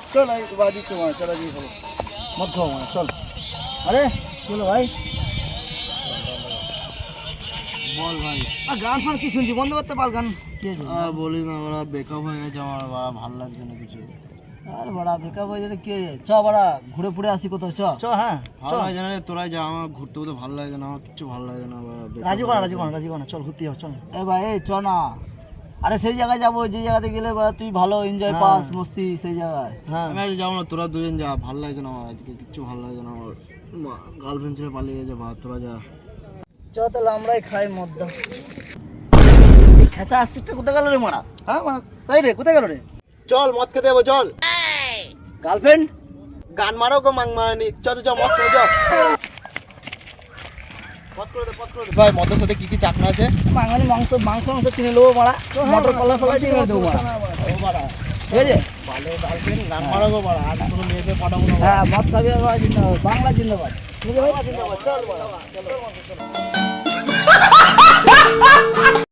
चल बादी तो वहाँ चला जी मत खाओ वहाँ चल अरे चलो भाई বল ভাই গান ফান কি শুনছি বন্ধ করতে পার গান বলি না ওরা বেকআপ হয়ে গেছে আমার বড় ভালো লাগছে না কিছু আর বড় বেকআপ হয়ে যেতে কি চ বড় ঘুরে ফুরে আসি কোথাও চ চ হ্যাঁ ভালো লাগে না তোরাই যা আমার ঘুরতে ঘুরতে ভালো লাগে না আমার কিছু ভালো লাগে না রাজি কর চল ঘুরতে যাও চল এ ভাই এই চ না আরে সেই জায়গায় যাবো যে জায়গাতে গেলে তুই ভালো এনজয় পাস মস্তি সেই জায়গায় হ্যাঁ আমি যাবো না তোরা দুজন যা ভালো লাগছে না আমার আজকে কিছু ভালো লাগছে না আমার গার্লফ্রেন্ড ছেড়ে পালিয়ে গেছে বা তোরা যা চ তাহলে আমরাই খাই মদ্দা এই খেচা আসছিটা কোথায় গেল রে মারা হ্যাঁ তাই রে কোথায় গেল রে চল মদ খেতে যাবো চল গার্লফ্রেন্ড গান মারো গো মাং মারানি চ মদ খেতে যাও পজ করে দে ভাই মদের সাথে কি কি চাকনা আছে মাংনি মাংস কিনে নেবো মারা মটর কলা দিয়ে দেবো মারা ও মারা ঠিক আছে ভালো গার্লফ্রেন্ড গান মারো গো মারা আর কোনো মেয়েকে পাঠাবো না হ্যাঁ মদ খাবি আর জিন্দাবাদ বাংলা জিন্দাবাদ ঠিক আছে ভাই জিন্দাবাদ চল মারা চল